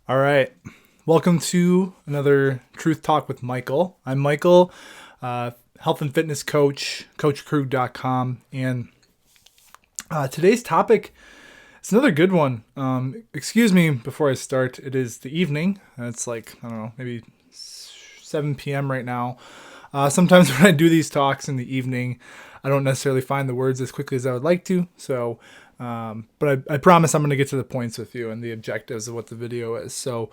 All right. Welcome to another Truth Talk with Michael. I'm Michael, health and fitness coach, coachcrew.com. And today's topic is another good one. Excuse me before I start. It is the evening. It's like, I don't know, maybe 7 p.m. right now. Sometimes when I do these talks in the evening, I don't necessarily find the words as quickly as I would like to. But I promise I'm going to get to the points with you and the objectives of what the video is. So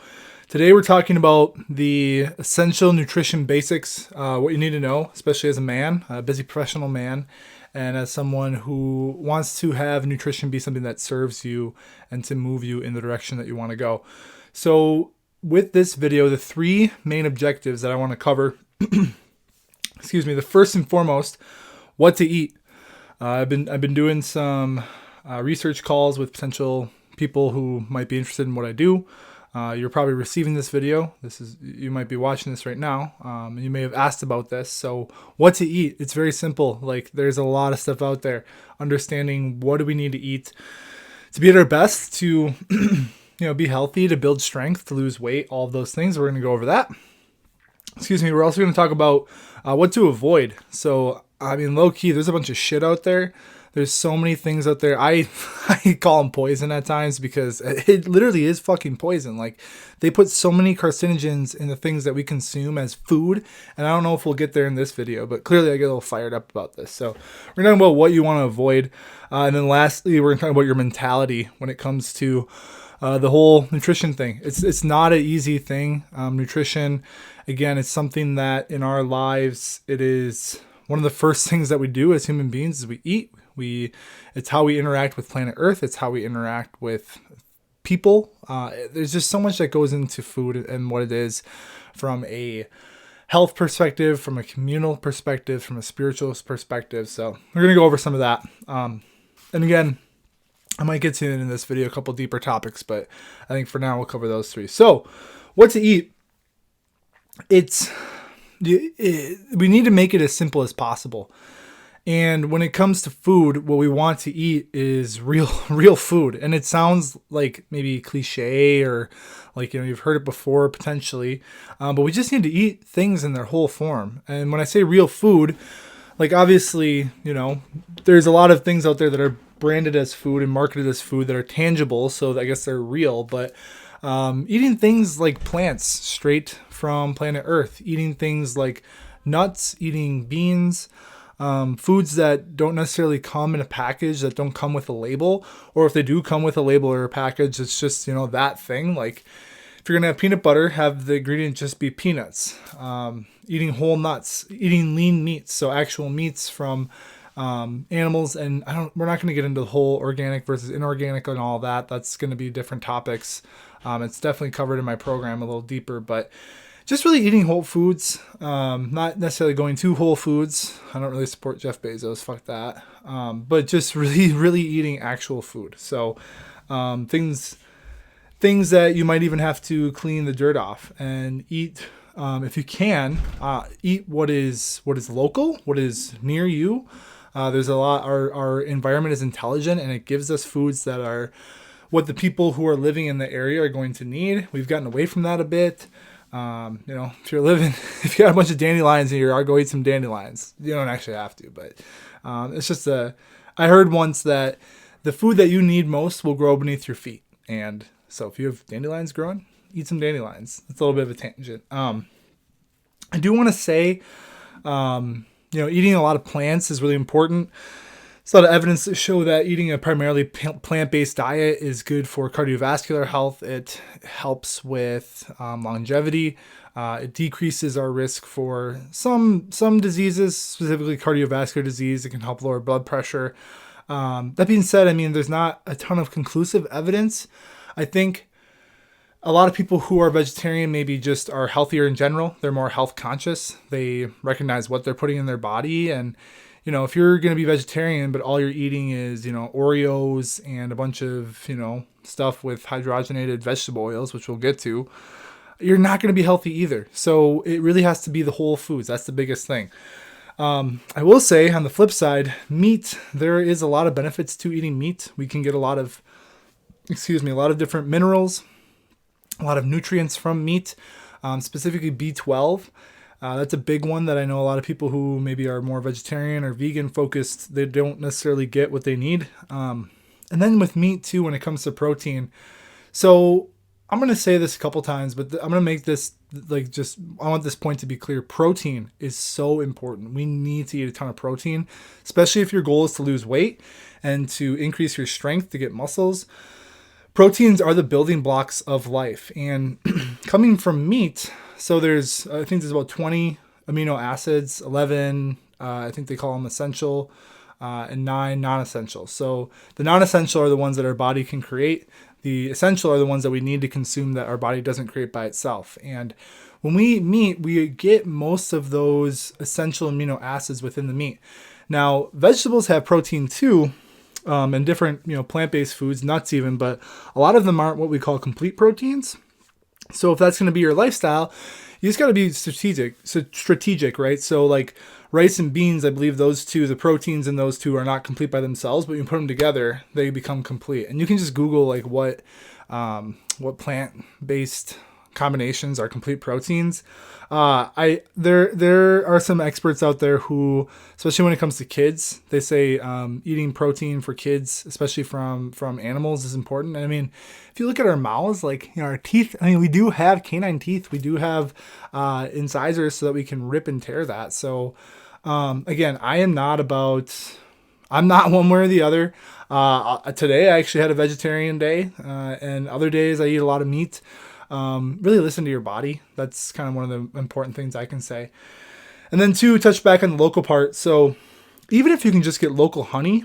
today we're talking about the essential nutrition basics, what you need to know, especially as a man, a busy professional man, and as someone who wants to have nutrition be something that serves you and to move you in the direction that you want to go. So with this video, the three main objectives that I want to cover, excuse me, the first and foremost, what to eat. I've been doing some research calls with potential people who might be interested in what I do. You're probably receiving this video. You might be watching this right now. And you may have asked about this. So what to eat? It's very simple. Like, there's a lot of stuff out there. Understanding what do we need to eat to be at our best, to be healthy, to build strength, to lose weight, all of those things. We're going to go over that. Excuse me. We're also going to talk about what to avoid. So, I mean, low key, there's a bunch of shit out there. There's so many things out there. I call them poison at times because it literally is fucking poison. Like, they put so many carcinogens in the things that we consume as food. And I don't know if we'll get there in this video, but clearly I get a little fired up about this. So we're talking about what you want to avoid. And then lastly, we're going to talk about your mentality when it comes to the whole nutrition thing. It's not an easy thing. Nutrition, again, it's something that in our lives, it is one of the first things that we do as human beings is we eat. It's how we interact with planet Earth. It's how we interact with people. There's just so much that goes into food and what it is from a health perspective, from a communal perspective, from a spiritual perspective. So we're going to go over some of that. And again, I might get to in this video a couple deeper topics, but I think for now we'll cover those three. So what to eat? We need to make it as simple as possible. And when it comes to food, what we want to eat is real food. And it sounds like maybe cliche or like, you've heard it before potentially. But we just need to eat things in their whole form. And when I say real food, like obviously, there's a lot of things out there that are branded as food and marketed as food that are tangible. So I guess they're real. But eating things like plants straight from planet Earth, eating things like nuts, eating beans, foods that don't necessarily come in a package, that don't come with a label, or if they do come with a label or a package, it's just, that thing. Like if you're going to have peanut butter, have the ingredient just be peanuts, eating whole nuts, eating lean meats. So actual meats from, animals. And we're not going to get into the whole organic versus inorganic and all that. That's going to be different topics. It's definitely covered in my program a little deeper, but just really eating whole foods, not necessarily going to Whole Foods. I don't really support Jeff Bezos, fuck that. But just really eating actual food. So things that you might even have to clean the dirt off and eat, if you can, eat what is local, what is near you. There's a lot, our environment is intelligent and it gives us foods that are what the people who are living in the area are going to need. We've gotten away from that a bit. If you got a bunch of dandelions in your yard, go eat some dandelions. You don't actually have to, but it's just I heard once that the food that you need most will grow beneath your feet. And so if you have dandelions growing, eat some dandelions. It's a little bit of a tangent. I do want to say, eating a lot of plants is really important. There's a lot of evidence to show that eating a primarily plant-based diet is good for cardiovascular health. It helps with longevity. It decreases our risk for some diseases, specifically cardiovascular disease. It can help lower blood pressure. That being said, there's not a ton of conclusive evidence. I think a lot of people who are vegetarian maybe just are healthier in general. They're more health conscious. They recognize what they're putting in their body. And, if you're going to be vegetarian, but all you're eating is, Oreos and a bunch of, stuff with hydrogenated vegetable oils, which we'll get to, you're not going to be healthy either. So it really has to be the whole foods. That's the biggest thing. I will say on the flip side, meat, there is a lot of benefits to eating meat. We can get a lot of different minerals a lot of nutrients from meat, specifically B12. That's a big one that I know a lot of people who maybe are more vegetarian or vegan focused, they don't necessarily get what they need. And then with meat too, when it comes to protein. So I'm going to say this a couple times, but I'm going to make this I want this point to be clear. Protein is so important. We need to eat a ton of protein, especially if your goal is to lose weight and to increase your strength to get muscles. Proteins are the building blocks of life. And coming from meat, so I think there's about 20 amino acids, 11, I think they call them essential, and 9 non-essential. So the non-essential are the ones that our body can create. The essential are the ones that we need to consume that our body doesn't create by itself. And when we eat meat, we get most of those essential amino acids within the meat. Now, vegetables have protein too, and different, plant-based foods, nuts even, but a lot of them aren't what we call complete proteins. So if that's going to be your lifestyle, you just got to be strategic, right? So like rice and beans, I believe the proteins in those two are not complete by themselves, but when you put them together, they become complete. And you can just Google like what plant-based combinations are complete proteins. There are some experts out there who, especially when it comes to kids, they say eating protein for kids, especially from animals, is important. And I mean, if you look at our mouths, like our teeth, I mean, we do have canine teeth, we do have incisors so that we can rip and tear that. So again, I'm not one way or the other. Today I actually had a vegetarian day, and other days I eat a lot of meat. Really listen to your body. That's kind of one of the important things I can say. And then 2, touch back on the local part. So even if you can just get local honey,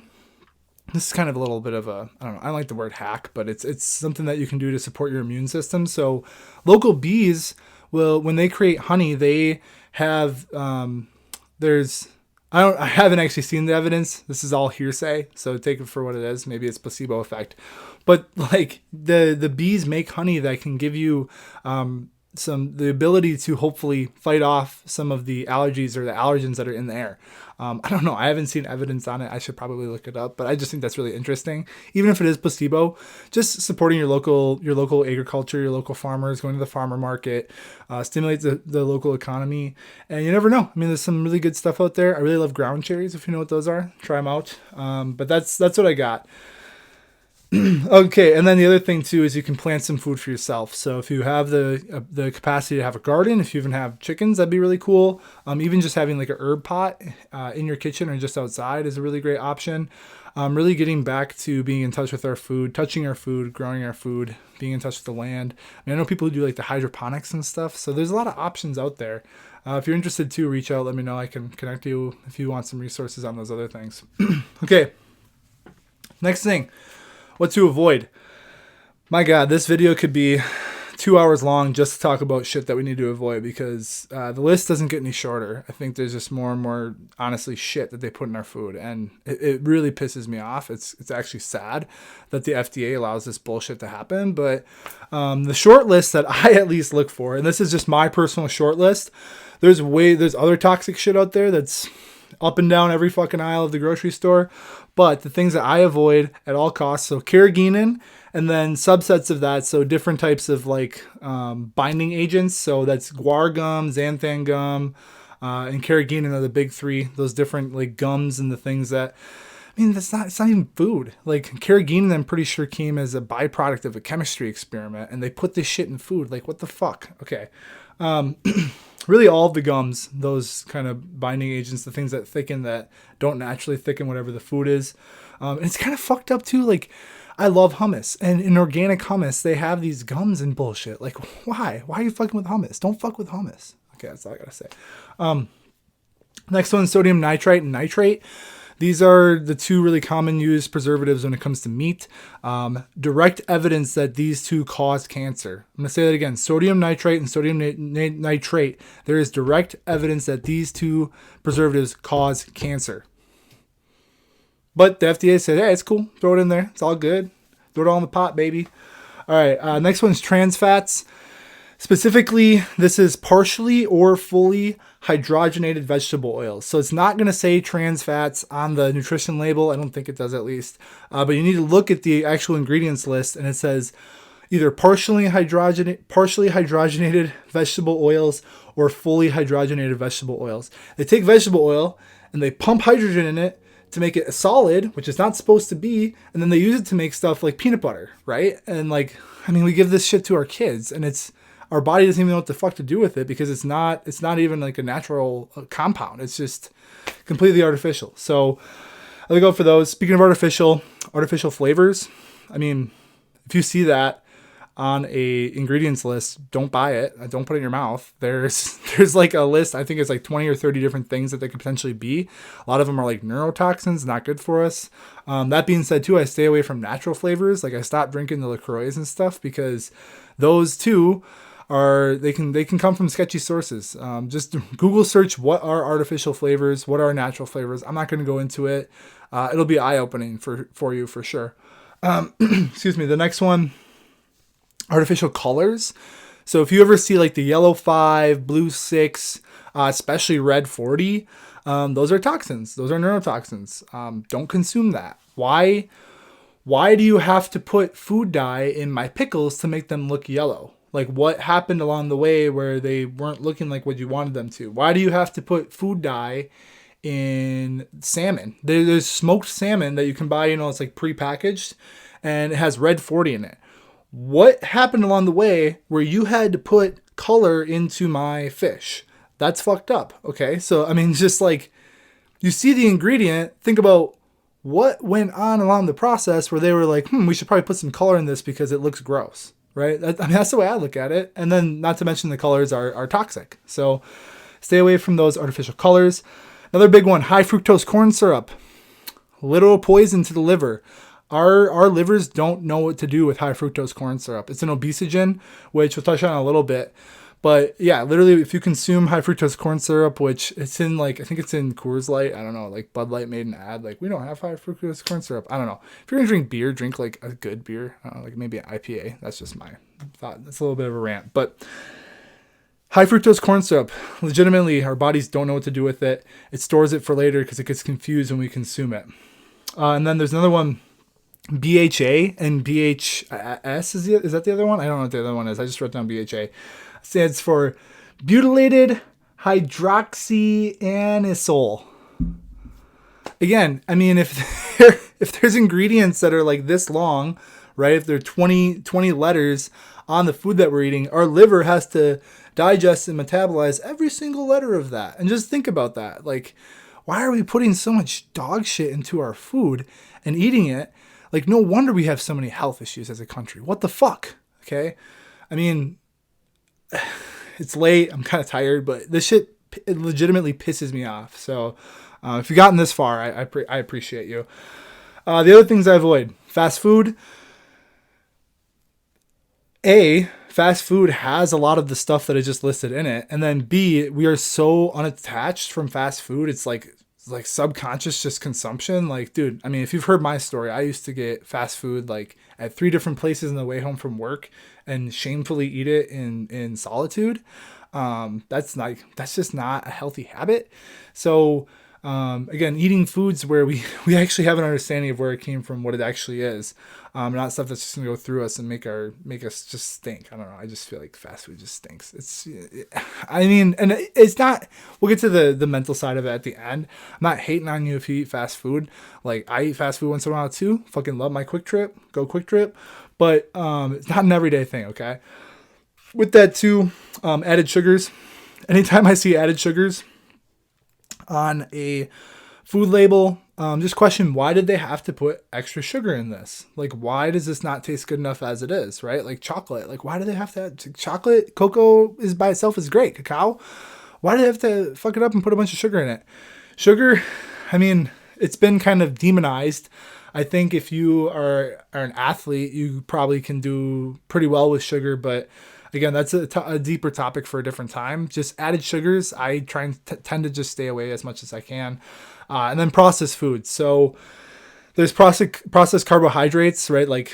this is kind of a little bit of I don't like the word hack, but it's something that you can do to support your immune system. So local bees when they create honey, they have, I haven't actually seen the evidence. This is all hearsay, so take it for what it is. Maybe it's placebo effect. But like the bees make honey that can give you the ability to hopefully fight off some of the allergies or the allergens that are in the air. I don't know. I haven't seen evidence on it. I should probably look it up, but I just think that's really interesting. Even if it is placebo, just supporting your local agriculture, your local farmers, going to the farmer market, stimulates the local economy. And you never know. I mean, there's some really good stuff out there. I really love ground cherries. If you know what those are, try them out. But that's what I got. Okay, and then the other thing too is you can plant some food for yourself. So if you have the capacity to have a garden, if you even have chickens, that'd be really cool. Even just having like a herb pot in your kitchen or just outside is a really great option. Really getting back to being in touch with our food, touching our food, growing our food, being in touch with the land. I mean, I know people who do like the hydroponics and stuff. So there's a lot of options out there. If you're interested too, reach out. Let me know. I can connect you if you want some resources on those other things. Okay, next thing. What to avoid. My God, this video could be 2 hours long just to talk about shit that we need to avoid because the list doesn't get any shorter. I think there's just more and more, honestly, shit that they put in our food. And it really pisses me off. It's actually sad that the FDA allows this bullshit to happen. But the short list that I at least look for, and this is just my personal short list, there's other toxic shit out there that's up and down every fucking aisle of the grocery store. But the things that I avoid at all costs, so carrageenan, and then subsets of that, so different types of like binding agents. So that's guar gum, xanthan gum, and carrageenan are the big 3. Those different like gums and the things that, I mean, it's not even food. Like carrageenan, I'm pretty sure came as a byproduct of a chemistry experiment, and they put this shit in food. Like, what the fuck? Okay. Really all of the gums, those kind of binding agents, the things that thicken that don't naturally thicken whatever the food is. And it's kind of fucked up too. Like, I love hummus, and in organic hummus, they have these gums and bullshit. Like, why? Why are you fucking with hummus? Don't fuck with hummus. Okay, that's all I gotta say. Next one, sodium nitrite and nitrate. These are the 2 really common used preservatives when it comes to meat. Direct evidence that these 2 cause cancer. I'm going to say that again. Sodium nitrite and sodium nitrate. There is direct evidence that these 2 preservatives cause cancer. But the FDA said, hey, it's cool. Throw it in there. It's all good. Throw it all in the pot, baby. All right. Next one's trans fats. Specifically, this is partially or fully hydrogenated vegetable oils. So it's not going to say trans fats on the nutrition label. I don't think it does, at least. But you need to look at the actual ingredients list, and it says either partially hydrogenated vegetable oils or fully hydrogenated vegetable oils. They take vegetable oil and they pump hydrogen in it to make it a solid, which it's not supposed to be, and then they use it to make stuff like peanut butter, right? And like, I mean, we give this shit to our kids, and it's our body doesn't even know what the fuck to do with it because it's not even like a natural compound. It's just completely artificial. So I would go for those. Speaking of artificial flavors, I mean, if you see that on a ingredients list, don't buy it. Don't put it in your mouth. There's like a list. I think it's like 20 or 30 different things that they could potentially be. A lot of them are like neurotoxins, not good for us. That being said too, I stay away from natural flavors. Like I stopped drinking the LaCroix and stuff because those too they can come from sketchy sources. Just Google search what are artificial flavors, what are natural flavors. I'm not going to go into it. It'll be eye-opening for you for sure. Excuse me. The next one, artificial colors. So if you ever see like the yellow 5, blue 6, especially red 40, those are toxins. Those are neurotoxins. Don't consume that. Why do you have to put food dye in my pickles to make them look yellow? Like what happened along the way where they weren't looking like what you wanted them to? Why do you have to put food dye in salmon? There's smoked salmon that you can buy, it's like prepackaged and it has red 40 in it. What happened along the way where you had to put color into my fish? That's fucked up. Okay. So, I mean, just like you see the ingredient, think about what went on along the process where they were like, we should probably put some color in this because it looks gross. Right? That's the way I look at it. And then not to mention the colors are toxic. So stay away from those artificial colors. Another big one, high fructose corn syrup. Literal poison to the liver. Our livers don't know what to do with high fructose corn syrup. It's an obesogen, which we'll touch on in a little bit. But yeah, literally if you consume high fructose corn syrup, which it's in like, I think it's in Coors Light. I don't know, like Bud Light made an ad. Like, we don't have high fructose corn syrup. I don't know. If you're going to drink beer, drink like a good beer. I don't know, like maybe an IPA. That's just my thought. That's a little bit of a rant. But high fructose corn syrup, legitimately, our bodies don't know what to do with it. It stores it for later because it gets confused when we consume it. And then there's another one, BHA and BHS. Is that the other one? I don't know what the other one is. I just wrote down BHA. Stands for butylated hydroxyanisole. Again, I mean, if there's ingredients that are like this long, right? If they're 20 letters on the food that we're eating, our liver has to digest and metabolize every single letter of that. And just think about that. Like, why are we putting so much dog shit into our food and eating it? Like, no wonder we have so many health issues as a country. What the fuck? Okay. I mean, it's late. I'm kind of tired, but this shit it legitimately pisses me off. So if you've gotten this far, I appreciate you. The other things I avoid, fast food. A, fast food has a lot of the stuff that I just listed in it. And then B, we are so unattached from fast food. It's like subconscious just consumption. Like, dude, I mean, if you've heard my story, I used to get fast food like at 3 different places on the way home from work and shamefully eat it in solitude. That's just not a healthy habit. So again, eating foods where we actually have an understanding of where it came from, what it actually is, not stuff that's just gonna go through us and make us just stink. I don't know. I just feel like fast food just stinks. I mean, and it's not. We'll get to the mental side of it at the end. I'm not hating on you if you eat fast food. Like, I eat fast food once in a while too. Fucking love my Quick Trip. Go Quick Trip. But it's not an everyday thing. Okay. With that too, added sugars. Anytime I see added sugars on a food label, just question, why did they have to put extra sugar in this? Like, why does this not taste good enough as it is, right? Like chocolate, like why do they have to add chocolate? Cocoa is by itself is great. Cacao, why do they have to fuck it up and put a bunch of sugar in it? Sugar, I mean, it's been kind of demonized. I think if you are an athlete, you probably can do pretty well with sugar, but again, that's a deeper topic for a different time. Just added sugars, I try and tend to just stay away as much as I can. And then processed foods. So there's processed carbohydrates, right? Like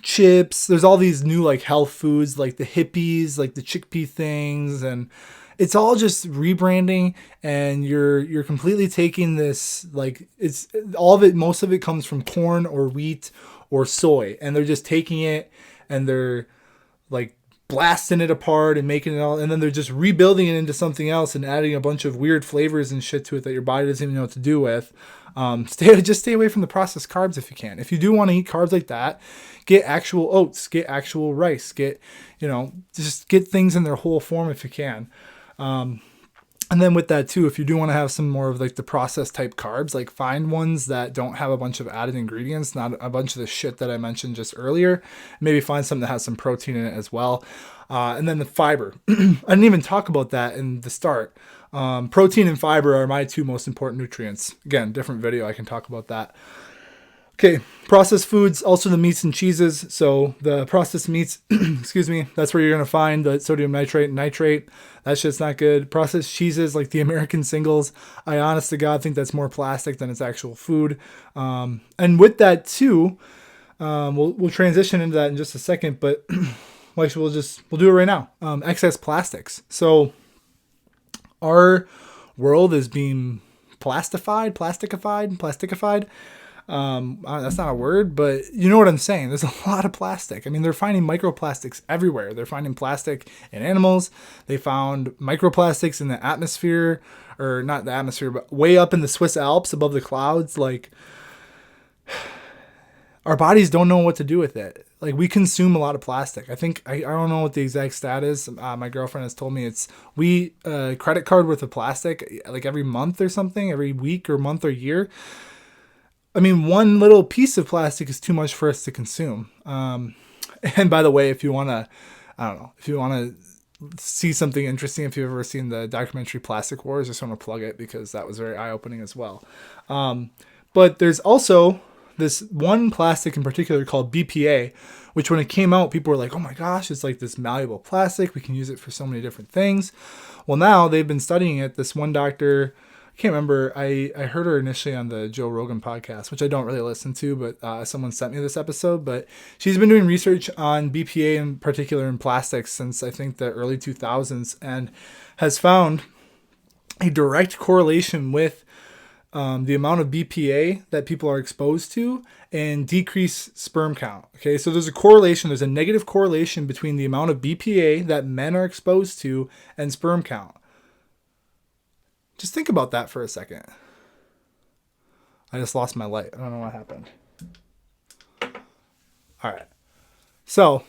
chips. There's all these new like health foods, like the hippies, like the chickpea things, and it's all just rebranding. And you're completely taking this, like, it's all of it. Most of it comes from corn or wheat or soy, and they're just taking it and they're like blasting it apart and making it all, and then they're just rebuilding it into something else and adding a bunch of weird flavors and shit to it that your body doesn't even know what to do with. Stay away from the processed carbs if you can. If you do want to eat carbs like that, get actual oats, get actual rice, just get things in their whole form if you can. And then with that too, if you do want to have some more of like the processed type carbs, like find ones that don't have a bunch of added ingredients, not a bunch of the shit that I mentioned just earlier. Maybe find something that has some protein in it as well. And then the fiber. I didn't even talk about that in the start. Protein and fiber are my two most important nutrients. Again, different video, I can talk about that. Okay, processed foods, also the meats and cheeses. So the processed meats, excuse me, that's where you're going to find the sodium nitrate and nitrate. That shit's not good. Processed cheeses like the American singles, I honest to God think that's more plastic than it's actual food. And with that too, we'll transition into that in just a second, but we'll do it right now. Excess plastics. So our world is being plastified. That's not a word, but you know what I'm saying. There's a lot of plastic. I mean, they're finding microplastics everywhere. They're finding plastic in animals. They found microplastics in the atmosphere, or not the atmosphere, but way up in the Swiss Alps above the clouds. Like, our bodies don't know what to do with it. Like, we consume a lot of plastic. I think, I don't know what the exact stat is. My girlfriend has told me we credit card worth of plastic, like every month or something, every week or month or year. I mean, one little piece of plastic is too much for us to consume. And by the way, if you want to see something interesting, if you've ever seen the documentary Plastic Wars, I just want to plug it because that was very eye-opening as well. But there's also this one plastic in particular called BPA, which when it came out, people were like, oh my gosh, it's like this malleable plastic. We can use it for so many different things. Well, now they've been studying it. This one doctor, can't remember. I heard her initially on the Joe Rogan podcast, which I don't really listen to, but someone sent me this episode. But she's been doing research on BPA in particular in plastics since I think the early 2000s, and has found a direct correlation with the amount of BPA that people are exposed to and decreased sperm count. Okay, so there's a negative correlation between the amount of BPA that men are exposed to and sperm count. Just think about that for a second. I just lost my light. I don't know what happened. All right. So,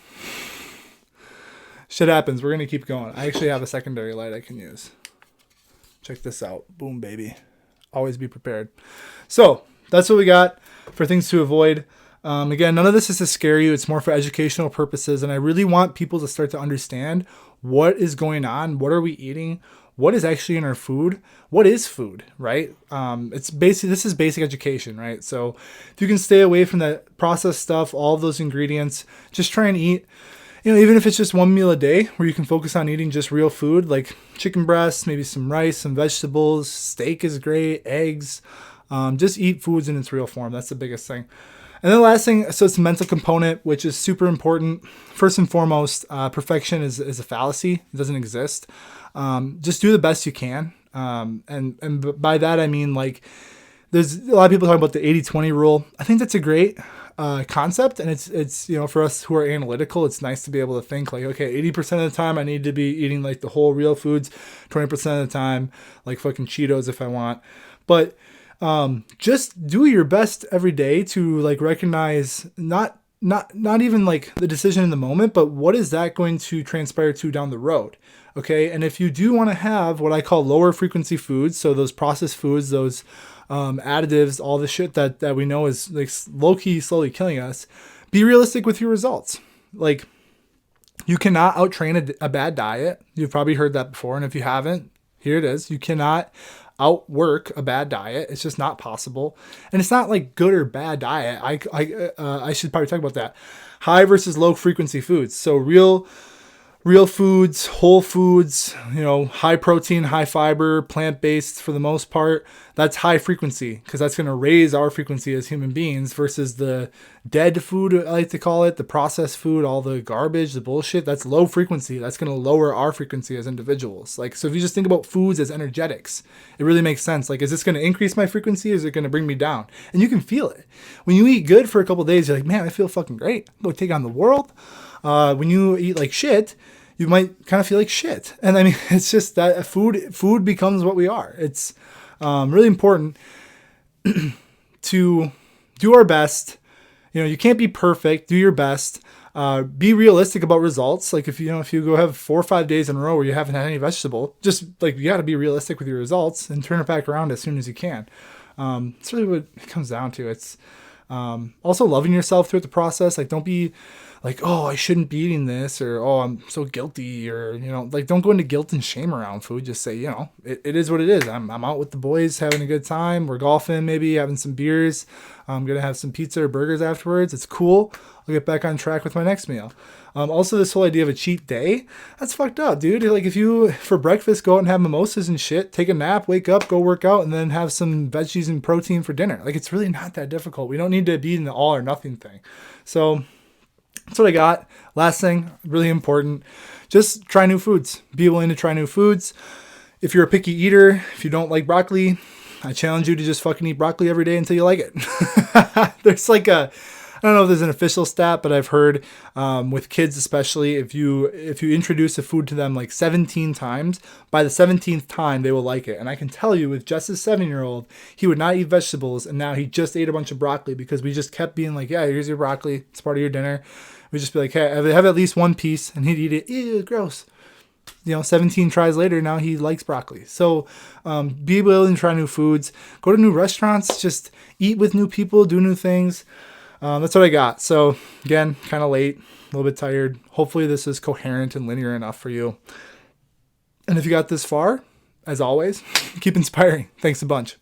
shit happens. We're going to keep going. I actually have a secondary light I can use. Check this out. Boom, baby. Always be prepared. So, that's what we got for things to avoid. Again, none of this is to scare you. It's more for educational purposes. And I really want people to start to understand what is going on. What are we eating? What is actually in our food? What is food, right? This is basic education, right? So if you can stay away from that processed stuff, all of those ingredients, just try and eat, even if it's just one meal a day where you can focus on eating just real food, like chicken breasts, maybe some rice, some vegetables, steak is great, eggs, just eat foods in its real form. That's the biggest thing. And then the last thing, so it's the mental component, which is super important. First and foremost, perfection is a fallacy. It doesn't exist. Just do the best you can. And by that, I mean, like, there's a lot of people talking about the 80-20 rule. I think that's a great concept. And it's for us who are analytical, it's nice to be able to think like, okay, 80% of the time I need to be eating like the whole real foods, 20% of the time, like fucking Cheetos if I want. But just do your best every day to like recognize not even like the decision in the moment, but what is that going to transpire to down the road? Okay. And if you do want to have what I call lower frequency foods, so those processed foods, those additives, all the shit that we know is like low-key slowly killing us, be realistic with your results. Like, you cannot outtrain a bad diet. You've probably heard that before. And if you haven't, here it is. You cannot outwork a bad diet. It's just not possible. And it's not like good or bad diet. I should probably talk about that. High versus low frequency foods. So real foods, whole foods, high protein, high fiber, plant-based for the most part. That's high frequency because that's going to raise our frequency as human beings versus the dead food, I like to call it, the processed food, all the garbage, the bullshit. That's low frequency. That's going to lower our frequency as individuals. Like, so if you just think about foods as energetics, it really makes sense. Like, is this going to increase my frequency or is it going to bring me down? And you can feel it. When you eat good for a couple of days, you're like, man, I feel fucking great. I'm going to take on the world. when you eat like shit, you might kind of feel like shit. And I mean, it's just that food becomes what we are. It's really important to do our best. You can't be perfect. Do your best. Be realistic about results. Like if you go have 4 or 5 days in a row where you haven't had any vegetable, just like you got to be realistic with your results and turn it back around as soon as you can. It's really what it comes down to. It's also loving yourself throughout the process. Like don't be like, oh, I shouldn't be eating this, or oh, I'm so guilty, or like don't go into guilt and shame around food. Just say, it is what it is. I'm out with the boys having a good time. We're golfing, maybe having some beers. I'm gonna have some pizza or burgers afterwards. It's cool. I'll get back on track with my next meal. Also, this whole idea of a cheat day, that's fucked up, dude. Like if you for breakfast go out and have mimosas and shit, take a nap, wake up, go work out, and then have some veggies and protein for dinner. Like it's really not that difficult. We don't need to be in the all or nothing thing. So that's what I got. Last thing, really important, just try new foods. Be willing to try new foods. If you're a picky eater, if you don't like broccoli, I challenge you to just fucking eat broccoli every day until you like it. There's like I don't know if there's an official stat, but I've heard with kids especially, if you introduce a food to them like 17 times, by the 17th time they will like it. And I can tell you with just a 7-year-old, he would not eat vegetables, and now he just ate a bunch of broccoli because we just kept being like, yeah, here's your broccoli, it's part of your dinner. We'd just be like, hey, have at least one piece, and he'd eat it. Ew, gross. 17 tries later, now he likes broccoli. So be willing to try new foods, go to new restaurants, just eat with new people, do new things. That's what I got. So again, kind of late, a little bit tired. Hopefully this is coherent and linear enough for you. And if you got this far, as always, keep inspiring. Thanks a bunch.